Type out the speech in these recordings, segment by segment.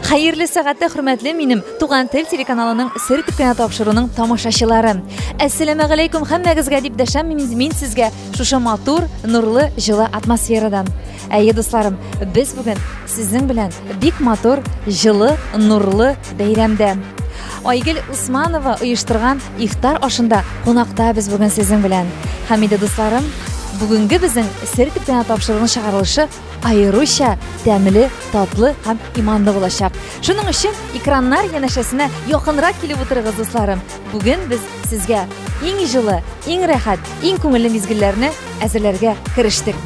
Hayırlı сәгатьтә хөрмәтле минем Туган тел телеканалының сер төпкәнә тапшыруның тамашачылары. Әссәламу алейкум һәммәгезгә дип дәшәм мин сезгә шушы матур, нурлы, җылы атмосферадан. Әйе дусларым, без бүген сезнең белән бик матур, җылы, нурлы бәйрәмдә. Айгөл Усманова оештырган ифтар ашында кунакта без бүген сезнең белән. Хәмидә дусларым, бүгенге безнең сер төпкәнә тапшыруның чыгарылышы айрыша тәмле, татлы һәм иманлы булачак. Шуның өчен экраннар янәшәсенә якынрак килеп утырыгыз дусларым. Бүген без сезгә иң җылы, иң рәхәт, иң күңелле мизгелләрне әзерләргә керештек.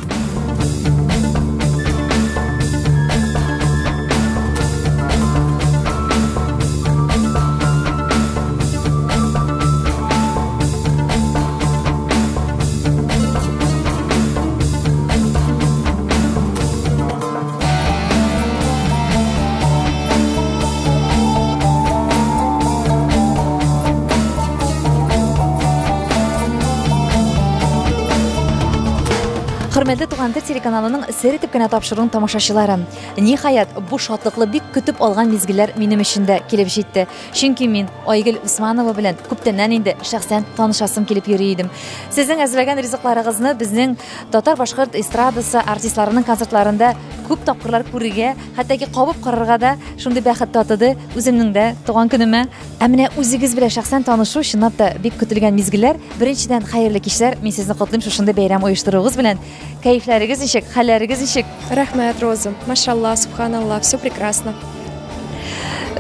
Хөрмәтле Туган тел телеканалының сер төпкәнә тапшыруның тамашачылары, ниһаять бу шатлыклы бик көтеп алган мизгелләр минем өчен дә килеп җитте. Чөнки мин Айгөл Усманова белән күптәннән инде шәхсән танышасым килеп йөри идем. Сезнең әзерләгән ризыкларыгызны безнең татар башкорт эстрадасы артистларының концертларында күп тапкырлар күрергә, хәтта кабып карарга да шундый бәхет татыды үземнең дә туган көнемә. Ә менә үзегез белән шәхсән танышу чынлап та бик көтелгән мизгелләр. Беренчедән хәерле кичләр. Мин сезне котлыйм шушындай бәйрәм оештыруыгыз белән. Кайфларыгыз ничек, хәлләрегез ничек? Рәхмәт, Роза. Машалла, субханалла, все прекрасно.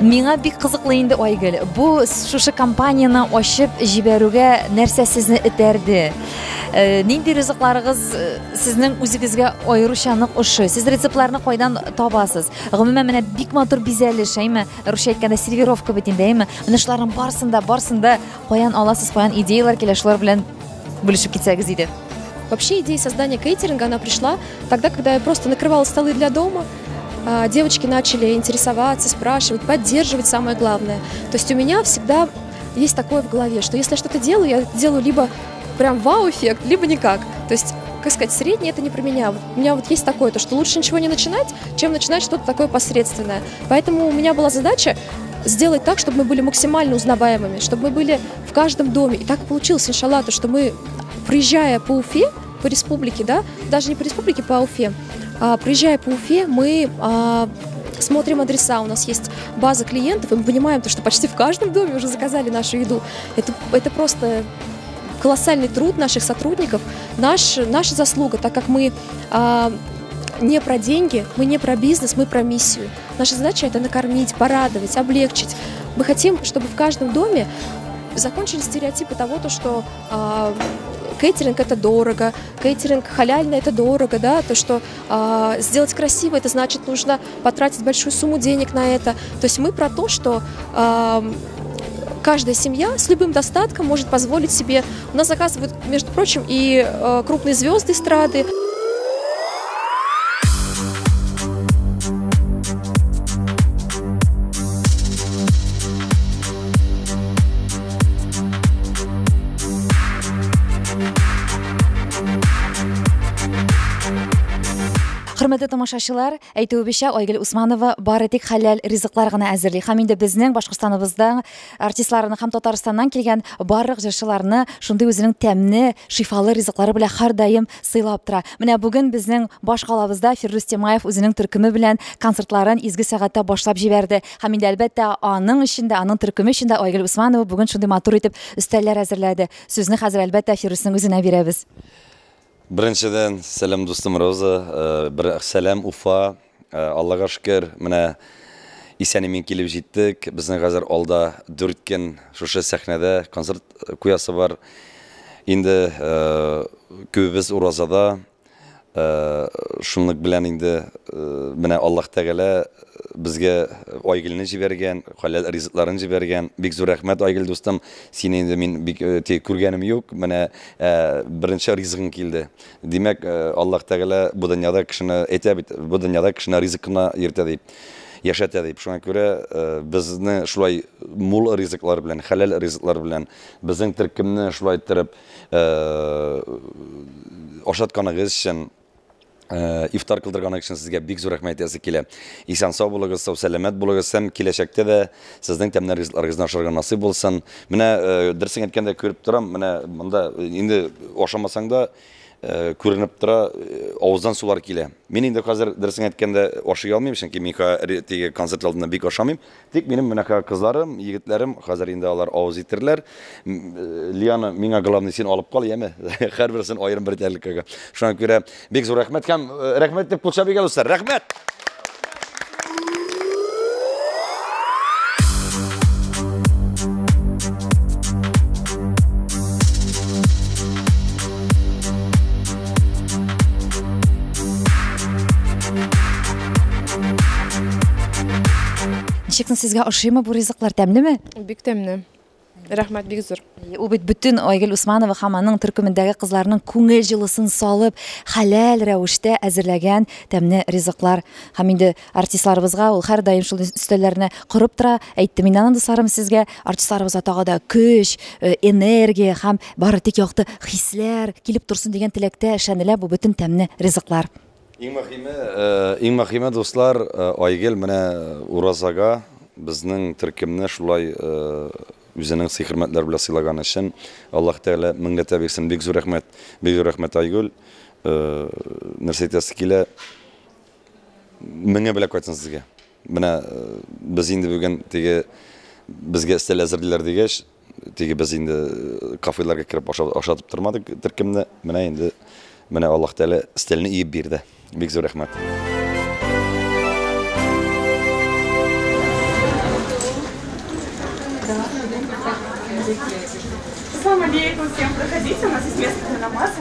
Миңа бик кызыклы инде Айгөл. Бу шушы компанияны ачып җибәрүгә нәрсә сезне этәрде? Нинди ризыкларыгыз сезнең үзегезгә аеруча нык ошый? Сез рецептларны кайдан табасыз? Гомумән менә бик матур бизәлеш, әйме? Русча әйткәндә сервировка бит инде, әйме? Менә шуларның барсында каян аласыз, каян идеялар килә, шулар белән бүлешеп китсәгез иде. Вообще идея создания кейтеринга, она пришла тогда, когда я просто накрывала столы для дома. Девочки начали интересоваться, спрашивать, поддерживать, самое главное. То есть у меня всегда есть такое в голове, что если я что-то делаю, я делаю либо прям вау-эффект, либо никак. То есть, как сказать, среднее это не про меня. У меня вот есть такое, то, что лучше ничего не начинать, чем начинать что-то такое посредственное. Поэтому у меня была задача сделать так, чтобы мы были максимально узнаваемыми, чтобы мы были в каждом доме. И так получилось, иншаллах, то, что мы, проезжая по Уфе, по республике, да, даже не по республике, по Уфе, проезжая по Уфе, мы смотрим адреса, у нас есть база клиентов, и мы понимаем, что почти в каждом доме уже заказали нашу еду. Это просто колоссальный труд наших сотрудников, наша заслуга, так как мы не про деньги, мы не про бизнес, мы про миссию. Наша задача — это накормить, порадовать, облегчить. Мы хотим, чтобы в каждом доме закончились стереотипы того, что кейтеринг — это дорого, кейтеринг халяльный — это дорого, да, то, что сделать красиво — это значит, нужно потратить большую сумму денег на это. То есть мы про то, что каждая семья с любым достатком может позволить себе. У нас заказывают, между прочим, и крупные звезды эстрады. Хөрмәтле тамашачылар, әйтүебезчә, Айгөл Усманова бары тик хәләл ризыклар гына әзерли. Һәм инде безнең Башкортстаныбыздан артистларны һәм Татарстаннан килгән барлык җырчыларны шундый үзенең тәмле, шифалы ризыклары белән һәрдаим сыйлап тора. Менә бүген безнең баш калабызда Фирдус Темаев үзенең төркеме белән концертларын изге сәгатьтә башлап җибәрде. Һәм инде әлбәттә аның эчендә, аның төркеме эчендә Айгөл Усманова бүген шундый матур итеп өстәлләр әзерләде. Сүзне хәзер әлбәттә Фирдусның үзенә бирәбез. Birinçiden selam dostum Roza, bir selam Ufa, Allah'a şükür, mene isenimin kilip jittik, bizden hazır alda 4 gün şuşa sahnede konsert kuyası var. İndi köbüz Urazada, şunluk bilen indi, mene Allah Teala bizge Aygül'ünü jibergen, halal rizıklarını jibergen. Bik zor rahmet Aygül dostum. Seni indi min bik kurganim yok. Mene birinci rizıkın kildi. Demek Allah Teala bu dünyada kişine etebit, bu dünyada kişine rizıkına yırtadı. Yaşat deyip. Şuna göre bizni şulay mul rizıklar bilen, halal rizıklar bilen, bizden türkümünü şulay ettirip aşatkanığız için iftar kıldırganak için sizge big zor rahmet yazık kile. İsan sağ bulunuz, sağ selamet bulunuz. Hem kileşekte de sizden temler rizqlarınızdan aşırı nasip olsun. Mine dersin etkende körüp duram. Mine bunda indi oşamasan da көрініп тұра ауыздан сулар келе. Мен енді қазір дұрысын әйткенде ашыға алмаймын, çünkü мен теге концерт алдында бик ашамаймын. Тек менің мына қызларым, егітлерім қазір енді алар ауыз етерлер. Лиана меңа главный сен алып қал, еме. Әрбірсін айырым бір тәліккеге. Шуңа көре бек зор рахмет. Кәм рахмет деп құлша бек алыстар. Рахмет! Ничектен сезгә ошыймы бу ризыклар, тәмлеме? Бик тәмле. Рәхмәт, бик зур. Ул бит бүтән Айгөл Усманова һәм аның төркемендәге кызларның күңел җылысын салып, хәләл рәвештә әзерләгән тәмле ризыклар. Һәм инде артистларыбызга ул һәр даим шул өстәлләрне корып тора. Әйтте, мин аны дусарым сезгә, артистларыбызга тагы да көч, энергия һәм бары тик якты хисләр килеп турсын дигән теләктә эшәнелә бу бүтән тәмле ризыклар. Иң мөһиме дуслар, Айгөл менә Уразага безнең төркемне шулай үзенең сый-хөрмәтләр белән сыйлаган өчен Аллаһ Тәгалә меңләтә бирсен. Бик зур рәхмәт. Бик зур рәхмәт Айгөл. Нәрсә әйтәсе килә? Меңә белән кайтсын сезгә. Менә без инде бүген теге безгә стель әзерләр дигәч, теге без инде кафеларга кирип ашатып тормадык төркемне. Менә инде менә Аллаһ Тәгалә стельне иеп бирде. Бик зур рәхмәт. Ассаламу алейкум, всем проходите, у нас есть место для намаза.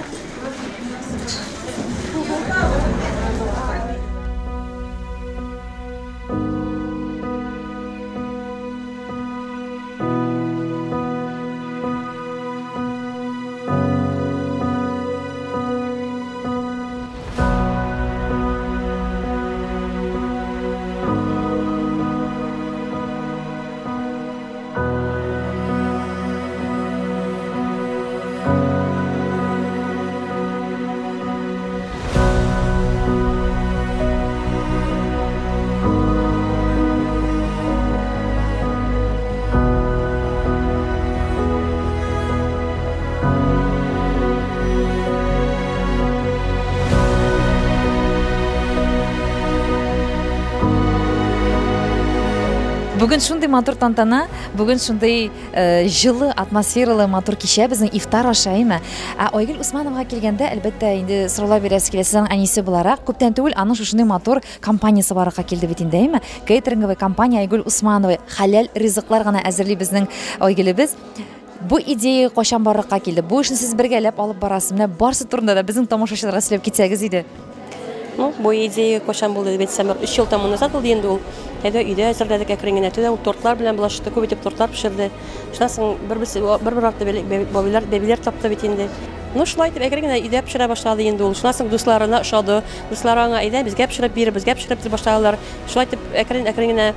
Бүген шундый матур тантана, бүген шундый җылы, атмосфералы матур кичә безнең ифтар ашаймы. Айгөл Усмановага килгәндә, әлбәттә, инде сораула бирәсе килә, сезнең әнисе буларак, күптән түгел аның шушындай матур компаниясе барырга килде бит инде, әйме? Кейтеринговый компания Айгөл Усманова хәләл ризыклар гына әзерли безнең Айгөлебез. Бу идея качан барырга килде? Бу эшне сез бергәләп алып барасыз. Менә барсы турында да безнең тамашачыларга сөйләп китсәгез иде. Ну, бу идея качан булды дип әйтсәм, 3 ел тому назад булды инде ул. Өйдә әзерләдек әкрен генә, тортлар белән булашты, күп итеп тортлар пешерде. Шуннан соң бер арты бәбиләр тапты бит инде. Ну, шулай итеп әкрен генә өйдә пешерә башлады инде ул. Шуннан соң дусларына ошады. Дуслары аңа әйдә безгә пешереп бир, безгә пешереп дип башладылар. Шулай итеп әкрен генә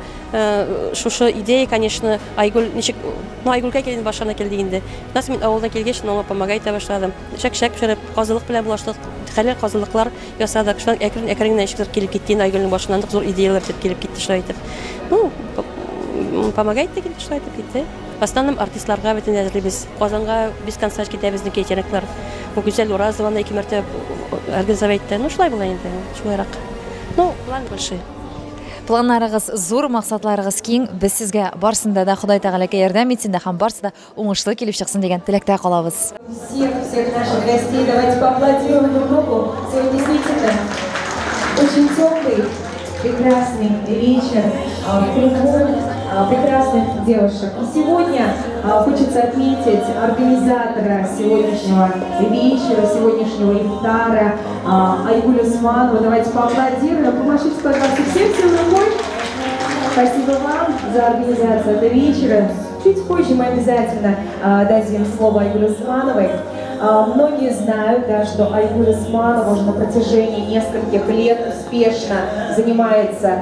шушы идея, конечно, Айгөл ничек, ну, Айгөлгә килгән башына килде инде. Шуннан соң мин авылдан килгәч, аңа помогай итә башладым. Шәк пешереп, казылык белән булаштык. Хәләл казылыклар ясадык. Шуннан әкрен генә ишектер килеп китте инде Айгөлнең башыннан зур идеялар килеп китте шулай итеп. Ну, помогай итә килде шулай итеп китте. В основном артистларга бит әзерлибез. Казанга без концерт китәбез кейтеринглар. Бу Гүзәл Уразованы 2 мәртәбә организовать итте. Ну, шулай була инде. Шулайрак. Ну, план большой. Планнарыгыз зур, максатларыгыз киң. Без сезгә барсында да Ходай Тәгаләгә ярдәм итсен дә һәм барсы да уңышлы килеп чыксын дигән теләктә калабыз. Всех наших гостей, давайте поаплодируем друг другу. Сегодня действительно очень теплый, прекрасный вечер, прекрасных девушек. И сегодня хочется отметить организатора сегодняшнего вечера, сегодняшнего ифтара, Айгуль Усманова. Давайте поаплодируем, помашите, пожалуйста, всем рукой. Спасибо вам за организацию этого вечера. Чуть позже мы обязательно дадим слово Айгуль Усмановой. Многие знают, да, что Айгуль Усманова уже на протяжении нескольких лет успешно занимается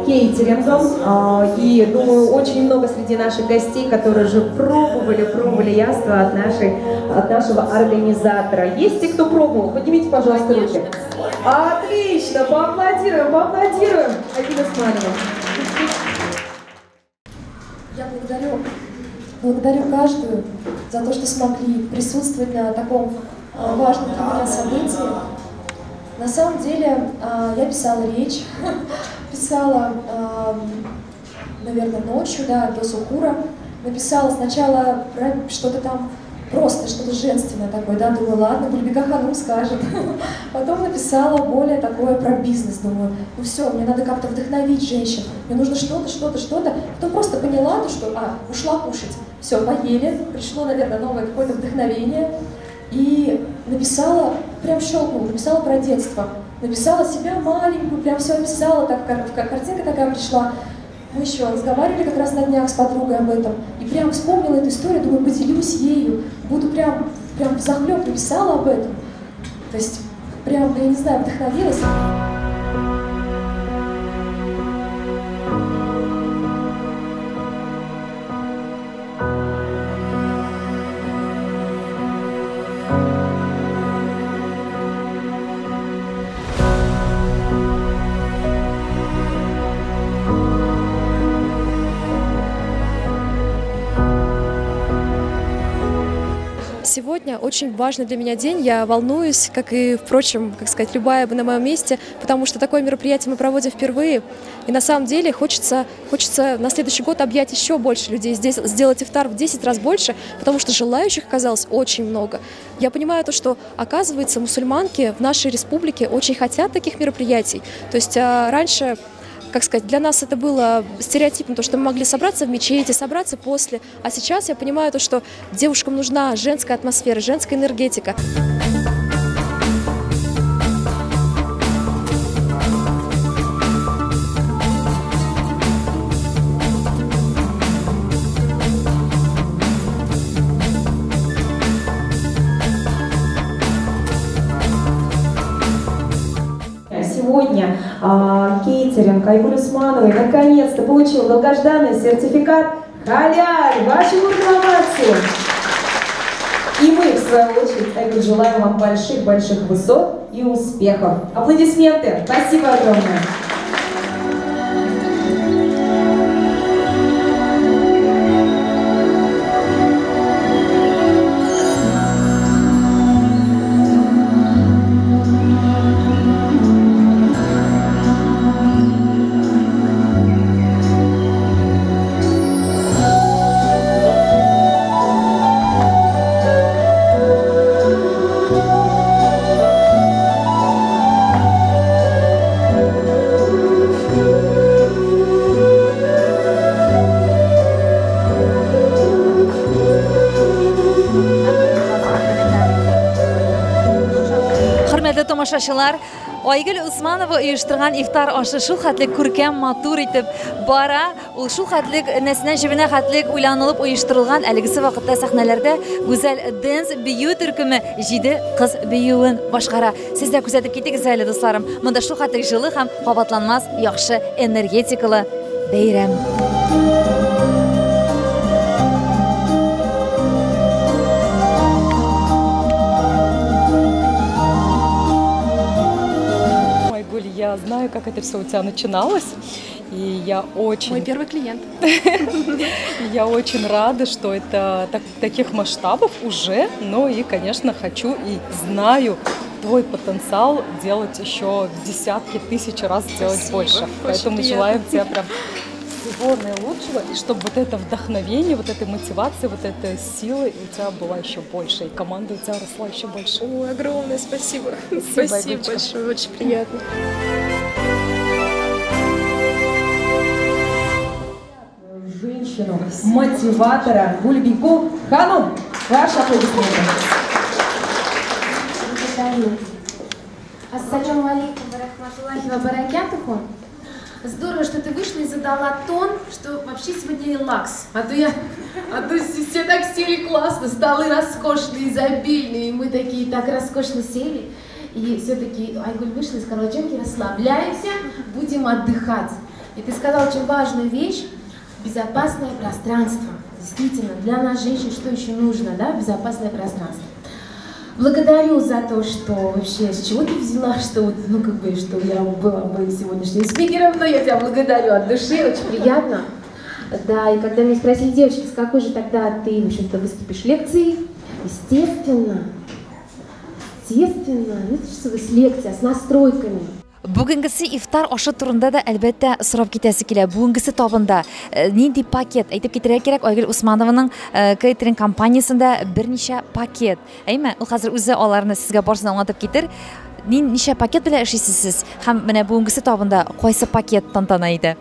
кейтерингом. И думаю, очень много среди наших гостей, которые уже пробовали яства от нашего организатора. Есть те, кто пробовал? Поднимите, пожалуйста, руки. Отлично! Поаплодируем Айгуль Усманову. Я благодарю каждую за то, что смогли присутствовать на таком важном для меня событии. На самом деле, я писала речь, писала, наверное, ночью, да, до сухура. Написала сначала что-то там, просто что-то женственное такое, да, думаю, ладно, Гульбека Ханум скажет. Потом написала более такое про бизнес, думаю, ну все, мне надо как-то вдохновить женщин, мне нужно что-то. Потом просто поняла, что, ушла кушать. Все, поели, пришло, наверное, новое какое-то вдохновение. И написала, прям щелкнула, написала про детство. Написала себя маленькую, прям все написала, так, картинка такая пришла. Мы еще разговаривали как раз на днях с подругой об этом, и прям вспомнила эту историю, думаю, поделюсь ею, буду прям взахлеб написала об этом. То есть, прям, я не знаю, вдохновилась. Сегодня очень важный для меня день, я волнуюсь, как и, впрочем, как сказать, любая бы на моем месте, потому что такое мероприятие мы проводим впервые, и на самом деле хочется на следующий год объять еще больше людей, здесь сделать ифтар в 10 раз больше, потому что желающих оказалось очень много. Я понимаю то, что, оказывается, мусульманки в нашей республике очень хотят таких мероприятий, то есть раньше... Как сказать, для нас это было стереотипом, то, что мы могли собраться в мечети, собраться после. А сейчас я понимаю то, что девушкам нужна женская атмосфера, женская энергетика. Сегодня кейтеринг Айгуль Усмановой наконец-то получил долгожданный сертификат халяль. Вашу аккламацию! И мы, в свою очередь, Айгуль, желаем вам больших высот и успехов. Аплодисменты! Спасибо огромное! Тамашачылар, Айгуль Усманова оештырган ифтар ашы шул хәтлек күркәм, матур итеп бара. Ул шул хәтлек нәсенә җибенә хәтлек уйланылып оештырылган. Әлегесе вакытта сәхнәләрдә гүзәл дэнс бию төркеме 7 кыз биюен башкара. Сез дә күзәтеп китегез әле, дусларым. Монда шул хәтлек җылы һәм кабатланмас яхшы энергетикалы бәйрәм. Я знаю, как это все у тебя начиналось, и я очень... Мой первый клиент. Я очень рада, что это таких масштабов уже, но и, конечно, хочу и знаю твой потенциал делать еще в десятки тысяч раз делать больше. Поэтому желаем тебе прям всего наилучшего, и чтобы вот это вдохновение, вот этой мотивации, вот этой силы у тебя была еще больше, и команда у тебя росла еще больше. Ой, огромное спасибо. Спасибо большое, очень приятно. Женщину, мотиватора Гульбеку Ханум. Ваши аплодисменты. Ассаляму алейкум ва рахматуллахи ва баракатуху. Здорово, что ты вышла и задала тон, что вообще сегодня релакс. А то все так сели классно, столы роскошные, изобильные, и мы такие так роскошно сели. И все-таки Айгуль вышла и сказала: девчонки, расслабляемся, будем отдыхать. И ты сказала очень важную вещь – безопасное пространство. Действительно, для нас, женщин, что еще нужно, да, безопасное пространство. Благодарю за то, что вообще, с чего ты взяла, что вот, ну, как бы, что я была бы сегодняшним спикером, но я тебя благодарю от души, очень приятно. Да, и когда меня спросили, девочки, с какой же тогда ты, в общем-то, выступишь лекцией, естественно, это же с лекция, с настройками. Бүгінгісі ифтар ашы турында да әлбәттә сұрап кетәсе килә. Бүгінгісі табында нинди пакет? Әйтеп китерергә кирәк, Айгөл Усманованың кейтеринг компаниясында берничә пакет. Әйме, ул хәзер үзе аларны сезгә барсын аңлатып китер. Ничә пакет белән эшлисез сез? Һәм менә бүгінгісі табында кайсы пакет тантана иде?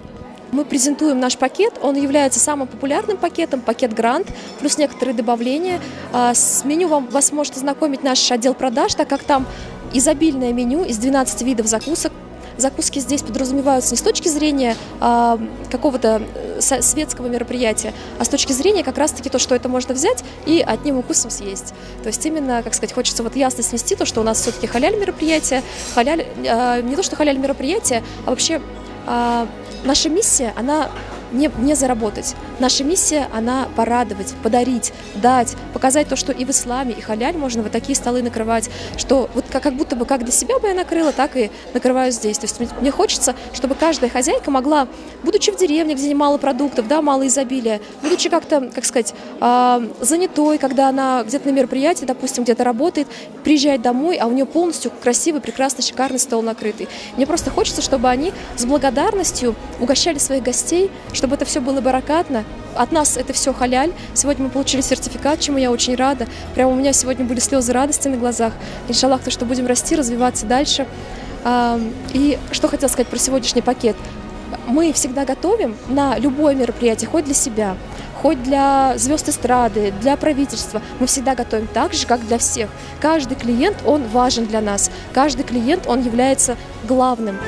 Мы презентуем наш пакет, он является самым популярным пакетом, пакет Грант, плюс некоторые добавления. С меню вас может ознакомить наш отдел продаж, так как там изобильное меню из 12 видов закусок. Закуски здесь подразумеваются не с точки зрения какого-то светского мероприятия, а с точки зрения как раз-таки то, что это можно взять и одним укусом съесть. То есть именно, как сказать, хочется вот ясно снести то, что у нас все-таки халяль мероприятие, не то, что халяль мероприятие, а вообще наша миссия, она не заработать. Наша миссия, она порадовать, подарить, дать, показать то, что и в исламе, и халяль можно вот такие столы накрывать, что вот как будто бы как для себя бы я накрыла, так и накрываю здесь. То есть мне хочется, чтобы каждая хозяйка могла, будучи в деревне, где мало продуктов, да, мало изобилия, будучи как-то, как сказать, занятой, когда она где-то на мероприятии, допустим, где-то работает, приезжает домой, а у нее полностью красивый, прекрасный, шикарный стол накрытый. Мне просто хочется, чтобы они с благодарностью угощали своих гостей, чтобы это все было баракатно. От нас это все халяль. Сегодня мы получили сертификат, чему я очень рада. Прямо у меня сегодня были слезы радости на глазах. Иншаллах, то, что будем расти, развиваться дальше. И что хотела сказать про сегодняшний пакет. Мы всегда готовим на любое мероприятие, хоть для себя, хоть для звезд эстрады, для правительства. Мы всегда готовим так же, как для всех. Каждый клиент, он важен для нас. Каждый клиент, он является главным.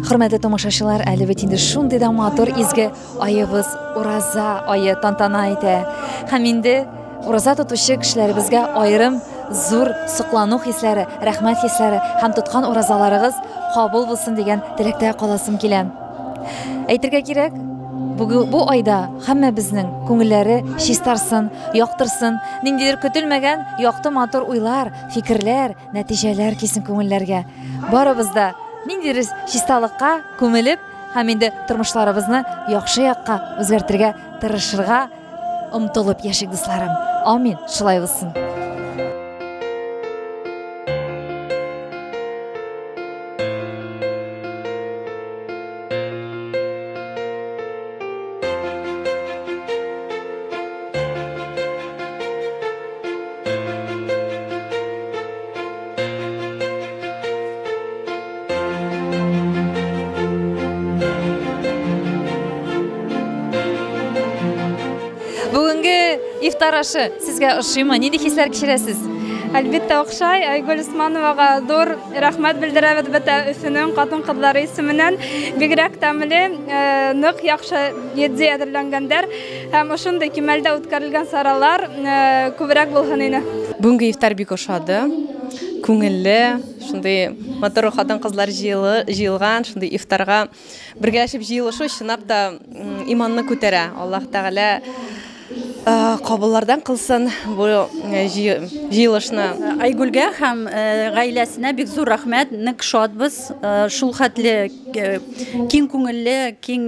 Хөрмәтле тамашачылар, әле бит инде шундый да матур изге аебыз ураза ае тантана итә. Һәм инде ураза тотучы кешеләребезгә аерым зур соклану хисләре, рәхмәт хисләре һәм тоткан уразаларыгыз кабул булсын дигән теләктә каласым килә. Әйтергә кирәк, бу айда һәммәбезнең күңелләре чистарсын, яктырсын, ниндидер көтелмәгән якты матур уйлар, фикерләр, нәтиҗәләр килсен күңелләргә. Барыбыз да ниндидер чисталыкка күмелеп, һәм инде тормышларыбызны яхшы якка үзгәртергә тырышырга омтылып яшик дусларым. Амин. Шулай булсын. Ифтар ашы сезгә ошыймы? Нинди хисләр кичерәсез? Әлбәттә охшай. Айгөл Усмановага зур рәхмәт белдерәбез бөтә Өфөнең хатын-кызлары исеменнән. Бигрәк тәмле, нык яхшы еди әзерләнгәндәр һәм ошондай кимәлдә үткәрелгән саралар күбрәк булган иде. Бүгенге ифтар бик ошады. Күңелле, шундый матур хатын-кызлар җыелган, шундый ифтарга бергәләшеп җыелышу чынлап та иманны күтәрә. Аллаһ Тәгалә кабыллардан кылсын бу җыелышны. Айгүлгә һәм гаиләсенә бик зур рәхмәт, нык шатбыз. Шул хәтле киң күңелле, киң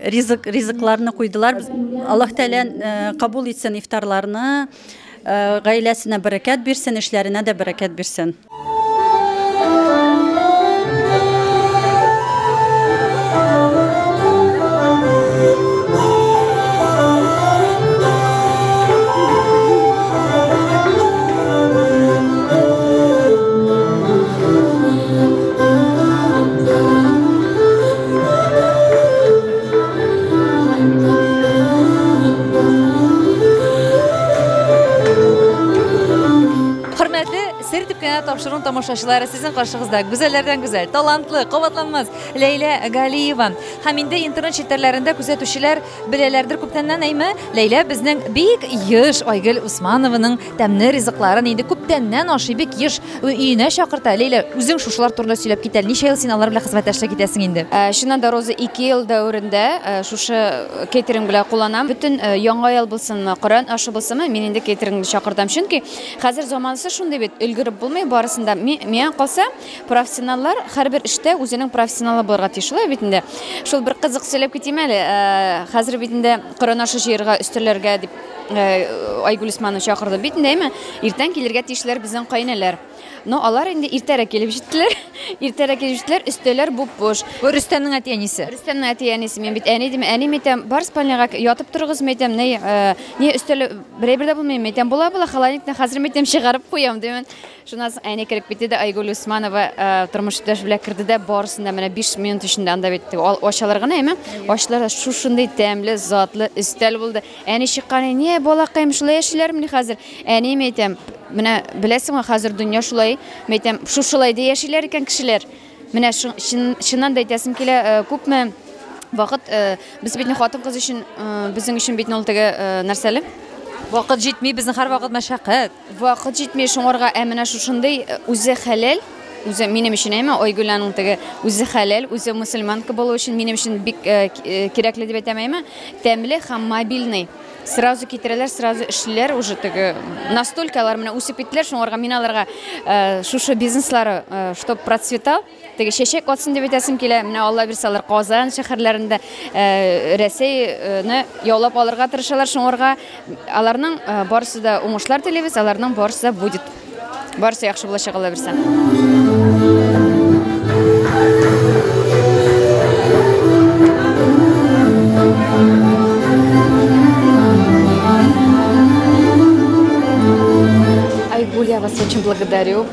ризыкларны куйдылар. Аллаһ Тәгалә кабул итсен ифтарларны, гаиләсенә бәрәкәт бирсен, эшләренә дә бәрәкәт бирсен. Сертип кенә тапшыруын тамашачылары сезнең каршыгызда гүзәлләрдән гүзәл, талантлы, кабатланмас Ләйлә Галиева. Һәм инде интернет челтәрләрендә күзәтүчеләр беләләрдер күптәннән әйме, Ләйлә безнең бик еш Айгөл Усманованың тәмле ризыкларын инде күптәннән ашый, бик еш өенә чакырта. Ләйлә, үзең шушылар турында сөйләп кит әле. Ничә ел син алар белән хезмәттәшлек итәсең инде? Шуннан да Роза 2 ел дәврендә шушы кейтеринг белән кулланам. Бүтән яңа ел булсынмы, Коръән ашы булсынмы, мин инде кейтерингны чакыртам. Чөнки хәзер заманысы шундый бит, өлгереп булмый барысында. Миңа калса, профессионаллар һәрбер эштә үзенең профессионалы булырга тиеш бит инде. Шул бер кызык сөйләп китим әле. Хәзер бит инде Коръән ашы җыярга, өстәлләргә дип Айгөл Усманова чакырды бит инде, иртән килергә тиешләр безнең кайнәләр. Но алар инде иртәрәк килеп җиттеләр. Иртәрәк килеп җиттеләр, өстәлләр буп-буш. Рөстәмнең әти-әнисе. Рөстәмнең әти-әнисе. Мин бит әни дим, әни мәйтәм, бар спальняга ятып торыгыз мәйтәм, не өстәл берәй-бер дә булмый мәйтәм, була халаникны хәзер мәйтәм чыгарып куям димен. Шуннан соң әни кереп китте дә Айгөл Усманова тормыш иптәш белән керде дә барысында менә 5 минут эчендә анда бит ачалар гына әйме. Ачлар шушындый тәмле, затлы өстәл булды. Әни чыккан, не балакаем шулай яшиләрме хәзер? Әни мәйтәм, менә беләсеңме, хәзер дөнья шулай, мәйтәм, шулай да яшиләр икән кешеләр. Менә шуннан да әйтәсем килә, күпме вакыт без бит хатын-кыз өчен, безнең өчен бит ул теге нәрсәле? Вакыт җитми, безнең һәр вакыт мәшәкать. Вакыт җитми, шуңарга әминә шушындый үзе хәләл, үзе минем өчен әйме, Айгөләнең теге үзе хәләл, үзе мусульманка булу өчен минем өчен бик кирәкле дип әйтәм әйме, тәмле һәм мобильный. Сразу китерәләр, сразу эшләр уже теге настолько алар менә үсеп киттеләр, шуңарга мин аларга шушы бизнеслары, чтоб процветал, теге чәчәк атсын дип әйтәсем килә. Менә Алла бирсә, алар Казан шәһәрләрендә Рәсәйне яулап алырга тырышалар, шуңарга аларның барысы да уңышлар телибез, аларның барысы да будет. Барысы яхшы булачак, Алла бирсә. Айгуль, я вас очень благодарю.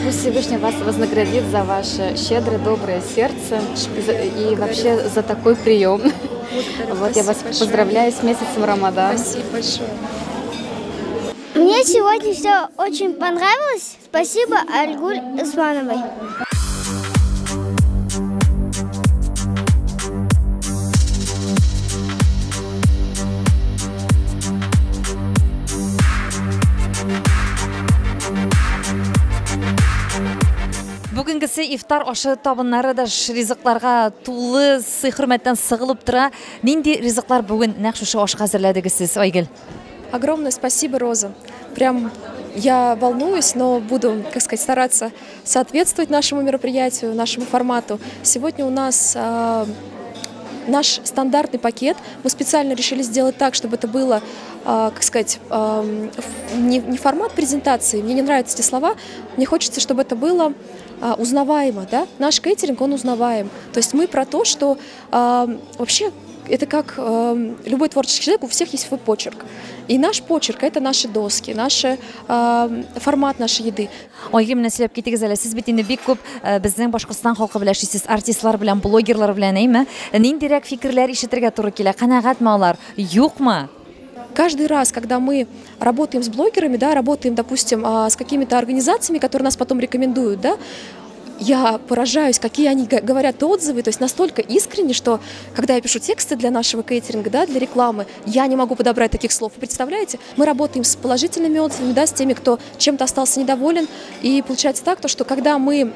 Пусть Всевышний вас вознаградит за ваше щедрое, доброе сердце и вообще за такой прием. Вот я вас поздравляю с месяцем Рамадан. Спасибо большое. Мне сегодня все очень понравилось. Спасибо Айгуль Усмановой. Бүгенгесе ифтар ашы табыннары да ризыкларга тулы, сый-хөрмәттән сыгылып тора. Нинди ризыклар бүген нәкъ шушы ашка әзерләдегез сез, Айгөл? Огромное спасибо, Роза. Прям я волнуюсь, но буду, как сказать, стараться соответствовать нашему мероприятию, нашему формату. Сегодня у нас наш стандартный пакет. Мы специально решили сделать так, чтобы это было, как сказать, не формат презентации. Мне не нравятся эти слова. Мне хочется, чтобы это было узнаваемо, да? Наш кейтеринг, он узнаваем. То есть мы про то, что вообще это как любой творческий человек, у всех есть свой почерк. И наш почерк — это наши доски, наш формат нашей еды. Айгөл, менә сөйләп китегез әле, сез бит инде бик күп безнең Башкортстан халкы белән эшлисез, артистлар белән, блогерлар белән, әйме? Ниндирәк фикерләр ишетергә туры килә? Канәгатьме алар? Юкмы? Каждый раз, когда мы работаем с блогерами, да, работаем, допустим, с какими-то организациями, которые нас потом рекомендуют, да, я поражаюсь, какие они говорят отзывы, то есть настолько искренне, что когда я пишу тексты для нашего кейтеринга, да, для рекламы, я не могу подобрать таких слов. Вы представляете? Мы работаем с положительными отзывами, да, с теми, кто чем-то остался недоволен. И получается так, что когда мы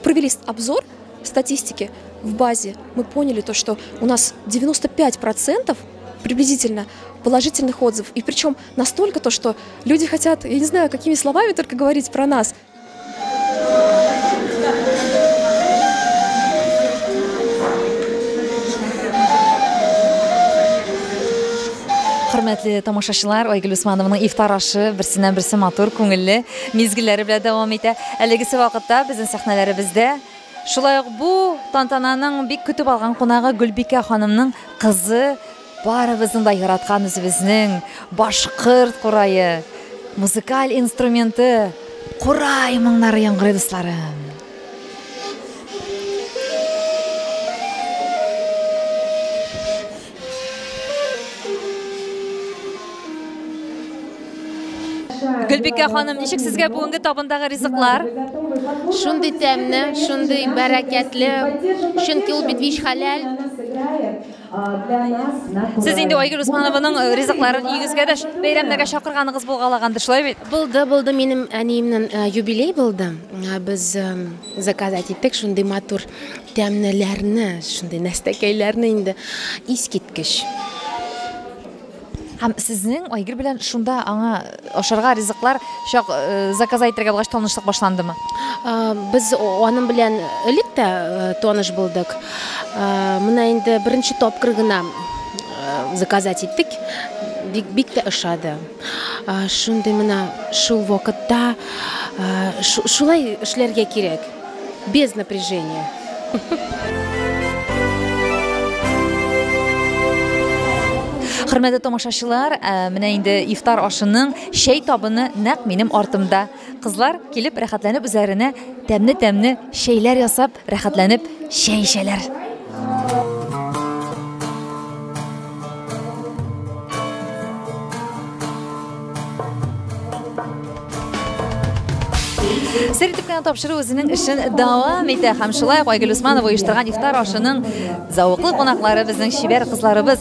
провели обзор статистики в базе, мы поняли то, что у нас 95% приблизительно положительных отзывов. И причем настолько то, что люди хотят, я не знаю, какими словами только говорить про нас. Хөрмәтле тамашачылар, Айгөл Усмановның ифтар ашы берсеннән-берсе матур, күңелле мизгелләре белән дәвам итә. Әлегесе вакытта безнең сәхнәләребездә шулай ук бу тантананың бик көтеп алган кунагы Гөлбикә ханымның кызы, барыбызның да яраткан үзебезнең башкорт курае, музыкаль инструменты курай моңнары яңгырый, дусларым. Гөлбикә ханым, ничек сезгә бүгенге табындагы ризыклар? Шундый тәмле, шундый бәрәкәтле, чөнки ул бит вич халал. Сез инде Айгөл Усманованың ризыкларын игезгә дә бәйрәмнәргә чакырганыгыз булгалаганды, шулай бит? Булды, минем әниемнең юбилей булды. Без заказать иттек шундый матур тәмнеләрне, шундый нәстәкәйләрне инде искиткеч. Һәм сезнең Айгөл белән шунда аңа ашарга ризыклар чак заказать итәргә булгач танышлык башландымы? Без аның белән элек тә таныш булдык. Менә инде беренче тапкыр гына заказать иттек. Бик тә ошады. Шундый менә шул вакытта шулай эшләргә кирәк. Без напряжения. Хөрмәтле тамашачылар, менә инде ифтар ашының шәй табыны нәкъ минем артымда. Кызлар килеп рәхәтләнеп үзләренә тәмле шәйләр ясап, рәхәтләнеп шәй эчәләр. Сер итеп кенә тапшыру үзенең эшен дәвам итә һәм шулай Айгөл Усманова оештырган ифтар ашының зауыклы кунаклары безнең шибәр кызларыбыз.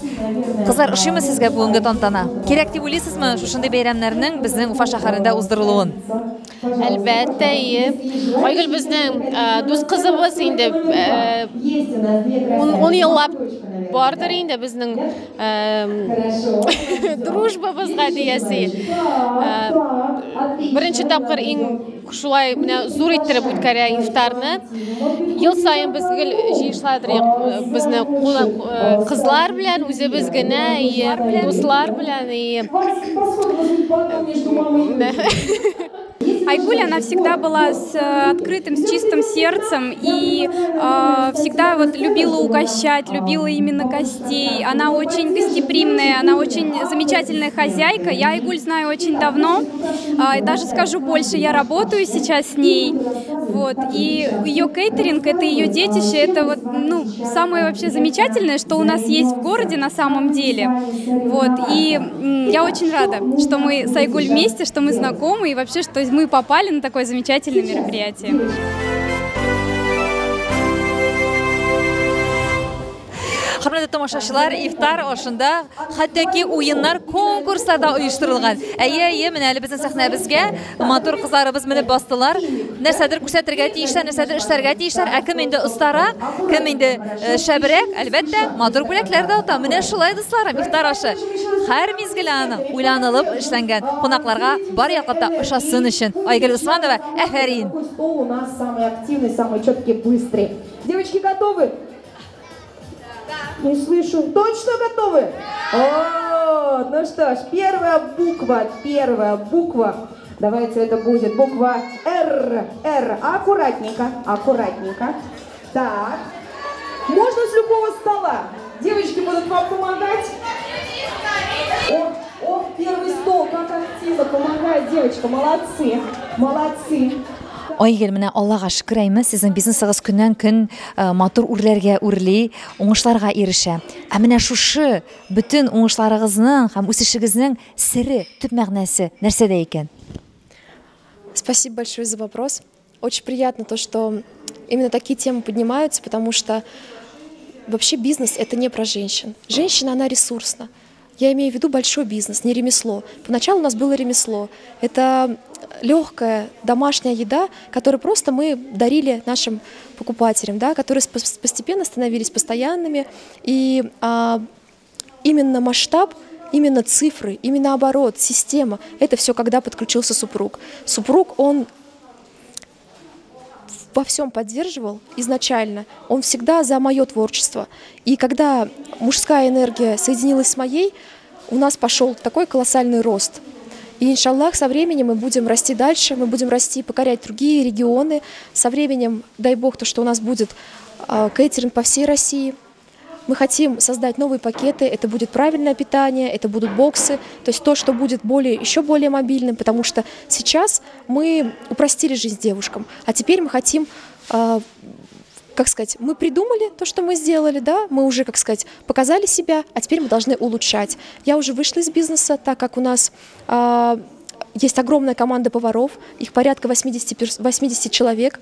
Кызлар, ошыймы сезгә бүгенге тантана? Кирәк дип уйлыйсызмы шушындый бәйрәмнәрнең безнең Уфа шәһәрендә уздырылуын? Әлбәттә, Айгөл безнең дус кызыбыз инде 10 еллап бардыр инде безнең дружбабызга диясе. Беренче тапкыр шулай менә зур иттереп үткәрә ифтарны. Ел саен без җыешландырыйк безне кызлар белән, үзебез генә, дуслар белән. Айгуль, она всегда была с открытым, с чистым сердцем и всегда вот любила угощать, любила именно гостей. Она очень гостеприимная, она очень замечательная хозяйка. Я Айгуль знаю очень давно, и даже скажу больше, я работаю сейчас с ней. Вот. И ее кейтеринг, это ее детище, это вот, ну, самое вообще замечательное, что у нас есть в городе на самом деле. Вот. И я очень рада, что мы с Айгуль вместе, что мы знакомы и вообще, что мы попали на такое замечательное мероприятие. Хөрмәтле тамашачылар, ифтар ашында хәтта ки уеннар, конкурслар да оештырылган. Әйе, менә әле безнең сәхнәбезгә матур кызларыбыз менеп бастылар. Нәрсәдер күрсәтергә тиешләр, нәрсәдер эшләргә тиешләр. Кем инде остарак, кем инде шәбрәк, әлбәттә, матур бүләкләр дә ата. Менә шулай дусларым, ифтар ашы. Һәр мизгел аны уйланылып эшләнгән. Кунакларга бар якта ошасын өчен Айгөл Усманова, әфәрин. У нас самый активный, самый четкий, быстрый. Девочки, готовы? Не слышу. Точно готовы? О, ну что ж, первая буква. Давайте это будет буква Р. Р. Аккуратненько. Так. Можно с любого стола. Девочки будут вам помогать. О, первый стол. Как активно помогает девочка. Молодцы. Айгөл, менә Аллага шөкер әйме, сезнең бизнесыгыз көннән-көн матур үрләргә үрли, уңышларга ирешә. Ә менә шушы бүтән уңышларыгызның һәм үсешегезнең сире, төп мәгънәсе нәрсәдә икән? Спасибо большое за вопрос. Очень приятно то, что именно такие темы поднимаются, потому что вообще бизнес — это не про женщин. Женщина, она ресурсна. Я имею в виду большой бизнес, не ремесло. Поначалу у нас было ремесло. Это легкая домашняя еда, которую просто мы дарили нашим покупателям, да, которые постепенно становились постоянными. И именно масштаб, именно цифры, именно оборот, система — это все, когда подключился супруг. Супруг, он во всем поддерживал изначально, он всегда за мое творчество. И когда мужская энергия соединилась с моей, у нас пошел такой колоссальный рост. И, иншаллах, со временем мы будем расти дальше, мы будем расти, покорять другие регионы. Со временем, дай бог, то, что у нас будет кейтеринг по всей России. Мы хотим создать новые пакеты, это будет правильное питание, это будут боксы, то есть то, что будет еще более мобильным, потому что сейчас мы упростили жизнь девушкам, а теперь мы хотим, как сказать, мы придумали то, что мы сделали, да, мы уже, как сказать, показали себя, а теперь мы должны улучшать. Я уже вышла из бизнеса, так как у нас есть огромная команда поваров, их порядка 80 человек,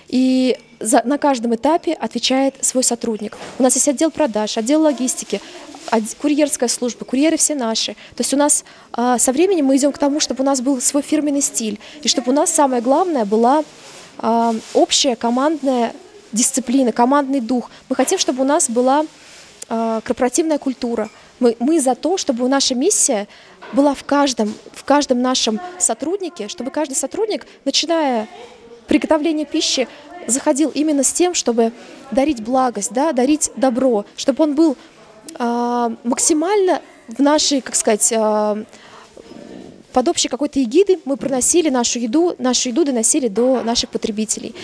и на каждом этапе отвечает свой сотрудник. У нас есть отдел продаж, отдел логистики, курьерская служба, курьеры все наши. То есть у нас со временем мы идем к тому, чтобы у нас был свой фирменный стиль, и чтобы у нас самое главное была общая командная дисциплина, командный дух. Мы хотим, чтобы у нас была корпоративная культура. Мы за то, чтобы наша миссия была в каждом нашем сотруднике, чтобы каждый сотрудник, начиная приготовление пищи, заходил именно с тем, чтобы дарить благость, да, дарить добро, чтобы он был максимально в нашей, как сказать, под общей какой-то эгидой мы приносили нашу еду доносили до наших потребителей.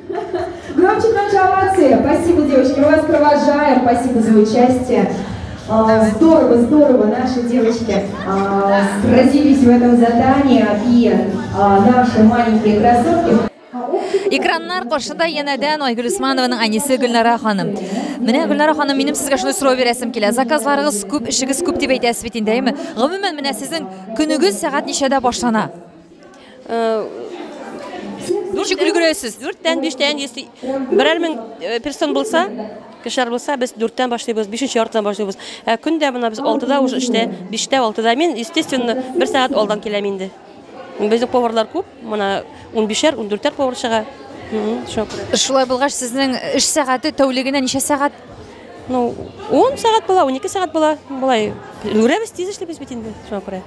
Громче овации. Спасибо, девочки, мы вас провожаем. Спасибо за участие. Здорово, наши девочки сразились в этом задании, и наши маленькие красотки. Экраннар кошыда янәдән Айгөл Усманованың әнисе Гөлнара ханым. Менә Гөлнара ханым, минем сезгә шундый сорау бирәсем килә. Заказларыгыз күп, эшегез күп дип әйтәсез бит инде, әйме? Гомумән, менә сезнең көнегез сәгать ничәдә башлана? Ничек өлгерәсез? 4-тән 5-тән, берәр мең персон булса, кешеләр булса, без 4-тән башлыйбыз, 5-нче яртыдан башлыйбыз. Көндә менә без 6-да уже эштә, 5-тә, 6-да. Мен, естественно, 1 сәгать алдан киләм инде. Безнең поварлар күп, менә 15-әр, 14-әр повар чыга. Шулай булгач, сезнең эш сәгате тәүлегенә ничә сәгать? 10 сәгать була, 12 сәгать була. Булай, үлгерәбез, тиз эшләбез бит инде, шуңа күрә.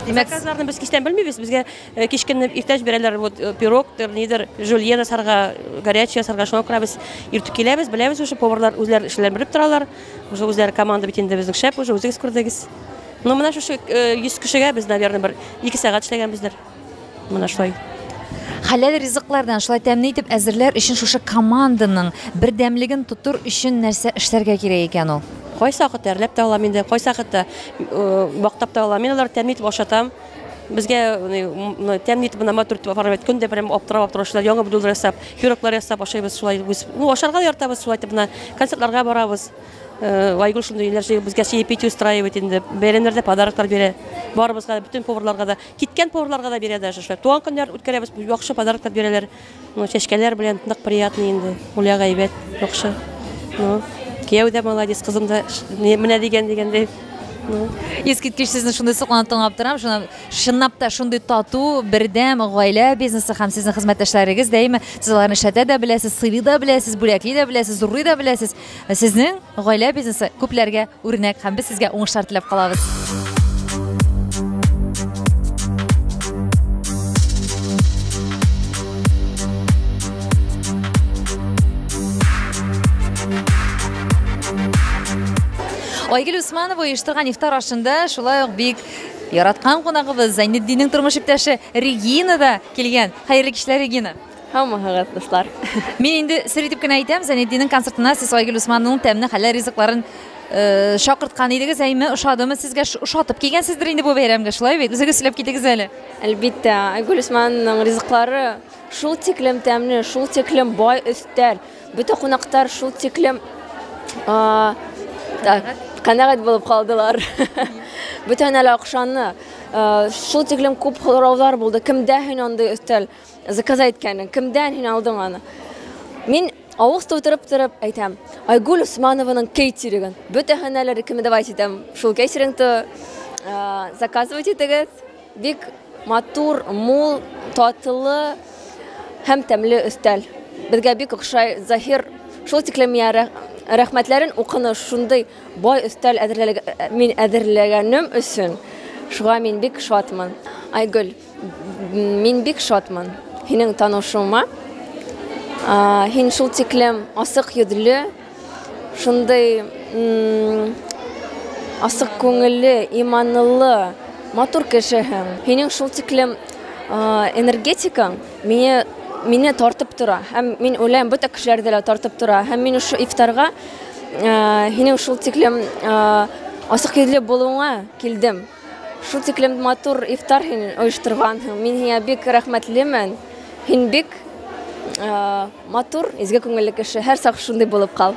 Заказларны без кичтән белмибез, безгә кичкәнне иртәч бирәләр, вот пирогтыр, нидер, жульена сарга, горячая сарга, шуңа күрә без иртүк киләбез, беләбез, уже поварлар үзләр эшләрен белеп торалар. Уже үзләре команда бит инде безнең шеф, уже үзегез күрдегез. Менә шушы 100 кешегә без, наверное, бер 2 сәгать эшләгәнбездер. Менә шулай. Хәләл ризыклардан шулай тәмле итеп әзерләр өчен шушы команданың бердәмлеген тотыр өчен нәрсә эшләргә кирәк икән ул? Кайсы вакыт әрләп тә алам инде, кайсы вакытта вакыттап та алам. Мин алар тәмле итеп ашатам. Безгә тәмле итеп матур итеп фарбет көндә прям аптырап торышлар, яңа будулар ясап, пироглар ясап ашайбыз шулай. Ашарга яртабыз шулай итеп, концертларга барабыз. Айгөл шундый иләрҗе безгә чаепитие устраивает инде. Бәйрәмнәрдә подароклар бирә. Барыбызга, бүтән поварларга да, киткән поварларга да бирә даже шулай. Туган көннәр үткәрәбез, яхшы подароклар бирәләр. Чәчкәләр белән нык приятный инде. Уля гайбәт, яхшы. Кияү дә молодец, кызым да менә дигәндәй. Искиткеч сезне шундый сокланып тыңлап торам, шуннап та шундый тату, бердәм гаилә бизнесы һәм сезнең хезмәттәшләрегез дәйме сез аларны шәтә дә беләсез, сыйлый да беләсез, бүләкли дә беләсез, зуррый да беләсез. Сезнең гаилә бизнесы күпләргә үрнәк һәм без сезгә уңышлар теләп калабыз. Айгөл Усманова оештырган ифтар ашында шулай ук бик яраткан кунагыбыз Зайнетдиннең тормыш иптәше Регина да килгән. Хәерле кичләр, Регина. Һәммәгез дуслар. Мин инде сер итеп кенә әйтәм, Зайнетдиннең концертына сез Айгөл Усмановның тәмле хәләл ризыкларын шакырткан идегез, әйме ошадымы сезгә, ошатып килгәнсездер инде бу бәйрәмгә, шулай бит? Үзегез сөйләп китегез әле. Әлбәттә, Айгөл Усмановның ризыклары шул тиклем тәмле, шул тиклем бай өстәл. Бөтен кунаклар шул тиклем канәгать булып калдылар. Бүтән әле акшаны шул тиклем күп сораулар булды. Кемдән һин андый өстәл заказать иткәнен? Кемдән һин алдың аны? Мин авыз тутырып әйтәм. Айгөл Усманованың кейтеринген. Бүтән һәнәләре кеме давай итәм. Шул кейтерингты заказывать итегез. Бик матур, мул, татлы һәм тәмле өстәл. Безгә бик охшай Заһир шул тиклем яры рәхмәтләрен укыны шундый бай өстәл әзерләгәнем өчен. Шуңа мин бик шатмын. Айгөл, мин бик шатмын. Һинең танышуыма. Һин шул тиклем асык йөзле, шундый асык күңелле, иманлы, матур кешеһең. Һинең шул тиклем энергетикаң мине тартып тора. Һәм мин уйлайм, бөтен кешеләрдә дә тартып тора. Һәм мин шу ифтарга һинең шул тиклем асык йөзле булуыңа килдем. Шул тиклем матур ифтар һин оештырганһың. Мин һиңа бик рәхмәтлемен. Һин бик матур, изге күңелле кеше. Һәр сак шундый булып кал.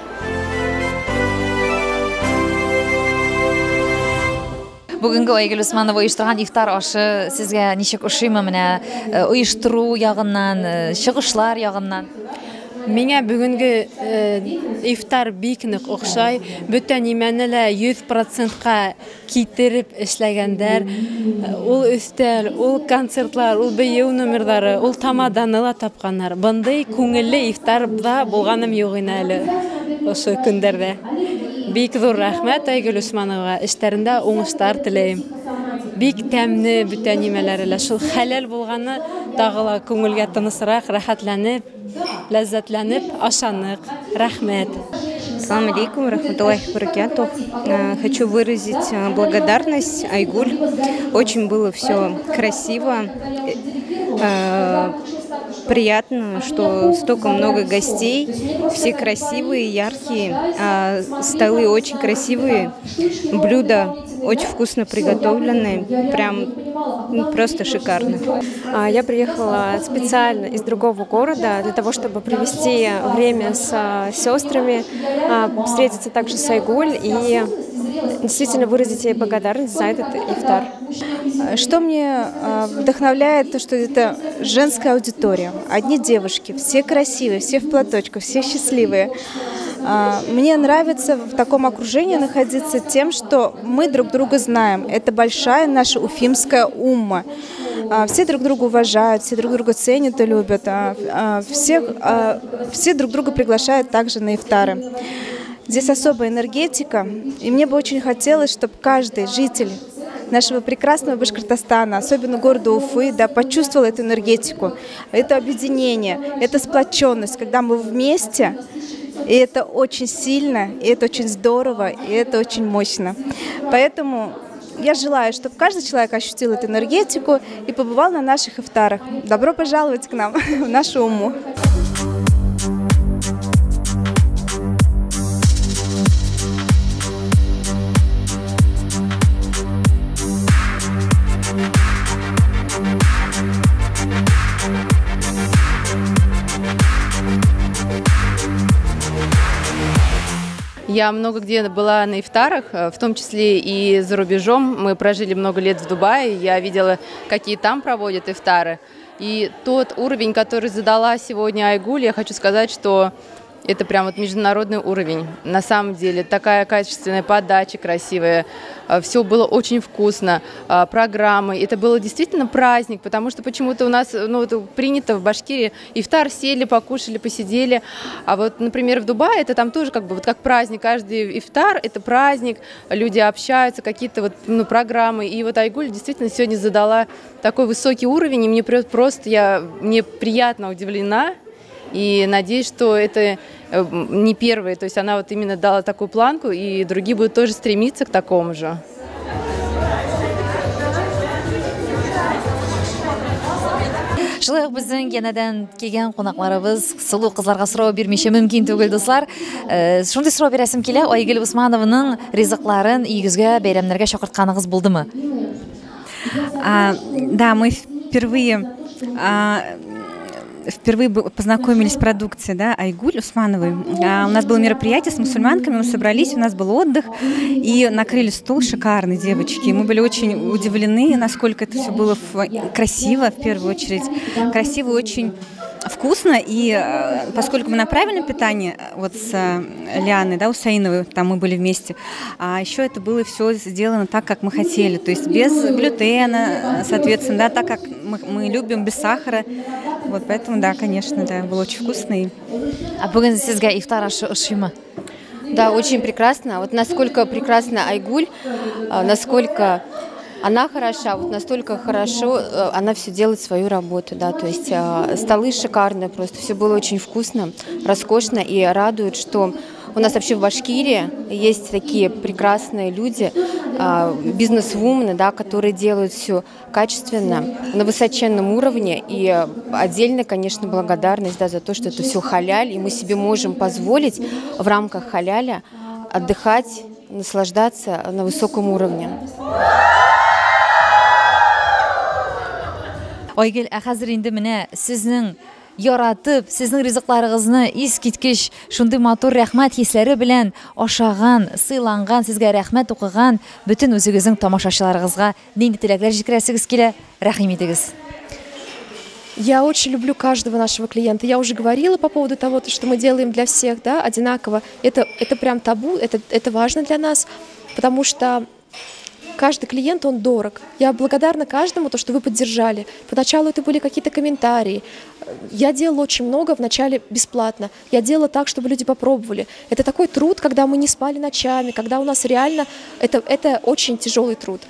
Бүгінгі Айгүл Усманова оештырған ифтар ашы сезгә ничек ошыймы менә оештыру ягыннан, чыгышлар ягыннан? Миңа бүгінгі ифтар бик нык охшай, бүтән нимәне лә 100%-ка китереп эшләгәндәр. Ул өстәл, ул концертлар, ул бейеү номерлары, ул тамаданы ла тапканнар. Бындай күңелле ифтарда булганым юк ине әле ошо көндәрдә. Бик зур рәхмәт Айгөл Усманова, эшләрендә уңышлар теләйм. Бик тәмле бүтән нимәләре лә шул хәләл булганы тагы ла күңелгә тынысрак, рәхәтләнеп, ләззәтләнеп ашанык. Рәхмәт. Ассаламу алейкум, рахматуллахи баракатух. Хочу выразить благодарность Айгуль. Очень было все красиво. Приятно, что столько много гостей, все красивые, яркие, столы очень красивые, блюда очень вкусно приготовленные, прям просто шикарно. Я приехала специально из другого города для того, чтобы провести время с сестрами, встретиться также с Айгуль и действительно выразить ей благодарность за этот ифтар. Что мне вдохновляет, то что это женская аудитория. Одни девушки, все красивые, все в платочках, все счастливые. Мне нравится в таком окружении находиться тем, что мы друг друга знаем. Это большая наша уфимская умма. Все друг друга уважают, все друг друга ценят и любят. Все друг друга приглашают также на ифтары. Здесь особая энергетика, и мне бы очень хотелось, чтобы каждый житель нашего прекрасного Башкортостана, особенно города Уфы, да, почувствовал эту энергетику, это объединение, это сплоченность, когда мы вместе, и это очень сильно, и это очень здорово, и это очень мощно. Поэтому я желаю, чтобы каждый человек ощутил эту энергетику и побывал на наших ифтарах. Добро пожаловать к нам, в нашу умму. Я много где была на ифтарах, в том числе и за рубежом. Мы прожили много лет в Дубае, я видела, какие там проводят ифтары. И тот уровень, который задала сегодня Айгуль, я хочу сказать, что это прям вот международный уровень. На самом деле такая качественная подача, красивая. Все было очень вкусно. Программы. Это было действительно праздник, потому что почему-то у нас принято в Башкирии ифтар, сели, покушали, посидели. А вот, например, в Дубае это там тоже как праздник. Каждый ифтар – это праздник. Люди общаются, какие-то программы. И вот Айгуль действительно сегодня задала такой высокий уровень. И мне приятно удивлена. И надеюсь, что это не первое, то есть она вот именно дала такую планку, и другие будут тоже стремиться к такому же. Шулай безнең янәдән килгән кунакларыбыз сылу кызларга сорау бирмичә мөмкин түгел, дуслар. Шундый сорау бирәсем килә, Айгөл Усманованың ризыкларын игезгә, бәйрәмнәргә чакыртканыгыз булдымы? Да, мы впервые познакомились с продукцией, да, Айгуль Усмановой. У нас было мероприятие с мусульманками, мы собрались, у нас был отдых, и накрыли стол шикарный, девочки. И мы были очень удивлены, насколько это все было красиво, в первую очередь. Красиво, очень вкусно, и поскольку мы на правильном питании, вот с Лианой, да, Усаиновой, там мы были вместе, а еще это было все сделано так, как мы хотели, то есть без глютена, соответственно, да, так как мы любим, без сахара. Вот поэтому, да, конечно, да, было очень вкусно. А бүгін сізге ифтар ошыймы? Да, очень прекрасно. Вот насколько прекрасна Айгуль, насколько она хороша, вот настолько хорошо она все делает свою работу, да, то есть столы шикарные, просто все было очень вкусно, роскошно, и радует, что у нас вообще в Башкирии есть такие прекрасные люди, бизнес-вумены, да, которые делают все качественно, на высоченном уровне, и отдельно, конечно, благодарность, да, за то, что это все халяль, и мы себе можем позволить в рамках халяля отдыхать, наслаждаться на высоком уровне. Айгөл, хәзер инде менә сезнең яратып, сезнең ризыкларыгызны искиткеч шундый матур рәхмәт хисләре белән ашаган, сыйланган, сезгә рәхмәт укыган бөтен үзегезнең тамашачыларыгызга нинди теләкләр җиткерәсегез килә? Рәхим итегез. Я очень люблю каждого нашего клиента. Я уже говорила по поводу того, что мы делаем для всех, да, одинаково. Это прям табу, это важно для нас, потому что каждый клиент, он дорог. Я благодарна каждому, то, что вы поддержали. Поначалу это были какие-то комментарии. Я делала очень много вначале бесплатно. Я делала так, чтобы люди попробовали. Это такой труд, когда мы не спали ночами, когда у нас реально... Это очень тяжелый труд.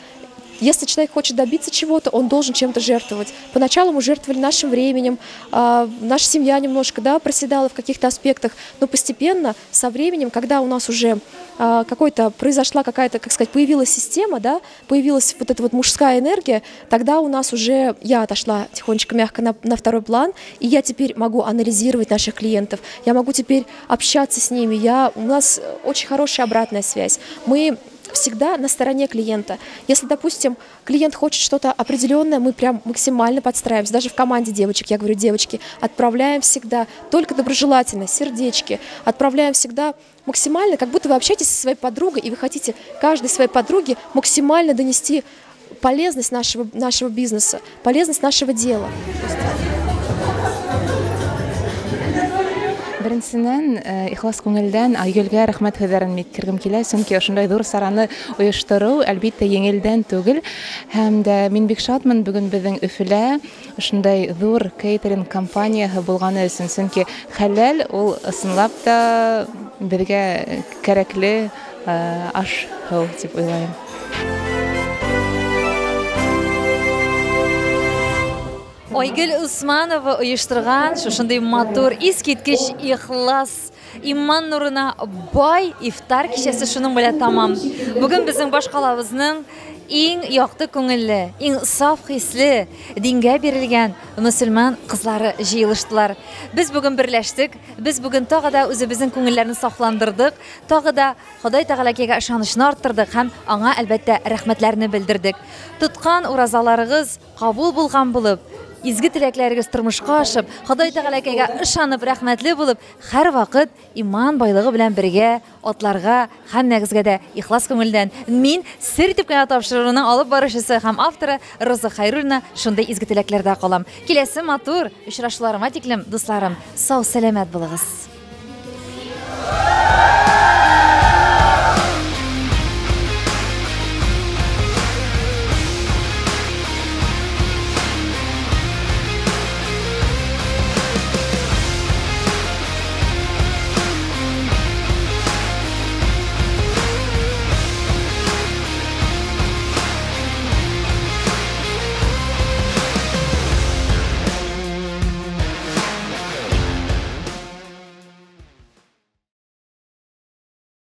Если человек хочет добиться чего-то, он должен чем-то жертвовать. Поначалу мы жертвовали нашим временем, наша семья немножко, да, проседала в каких-то аспектах, но постепенно, со временем, когда у нас уже произошла какая-то, как сказать, появилась система, да, появилась вот эта вот мужская энергия, тогда у нас уже, я отошла тихонечко, мягко на второй план, и я теперь могу анализировать наших клиентов, я могу теперь общаться с ними, у нас очень хорошая обратная связь. Мы всегда на стороне клиента. Если, допустим, клиент хочет что-то определенное, мы прям максимально подстраиваемся. Даже в команде девочек, я говорю, девочки, отправляем всегда только доброжелательно, сердечки. Отправляем всегда максимально, как будто вы общаетесь со своей подругой, и вы хотите каждой своей подруге максимально донести полезность нашего бизнеса, полезность нашего дела. Беренчедән, ихлас күңелдән Айгөлгә рәхмәт һүзләрен әйткергем килә, чөнки ошондай зур сараны оештыру әлбәттә еңелдән түгел. Һәм дә мин бик шатмын бүген безнең Өфөлә ошондай зур кейтеринг компанияһы булганы өчен, чөнки хәләл ул ысынлап та безгә кирәкле аш дип уйлыйм. Айгөл Усманова оештырган шушындый матур, искиткеч ихлас, иман нурына бай ифтар кичәсе шуның белән тамам. Бүген безнең башкалабызның иң якты күңелле, иң саф хисле, дингә бирелгән мөселман кызлары җыелыштылар. Без бүген берләштек, без бүген тагы да үзебезнең күңелләрне сафландырдык, тагы да Ходай Тәгаләгә ышанычны арттырдык һәм аңа әлбәттә рәхмәтләрне белдердек. Тоткан уразаларыгыз кабул булган булып, изге теләкләрегез тормышка ашып, Ходай Тәгаләгә ышанып, рәхмәтле булып, һәр вакыт иман байлыгы белән бергә атларга, һәммәгезгә дә ихлас күңелдән мин сер итеп кенә тапшыруның алып барышысы һәм авторы Роза Хайруллина шундый изге теләкләрдә калам. Киләсе матур очрашуларыма тиклем, дусларым, сау-сәламәт булыгыз.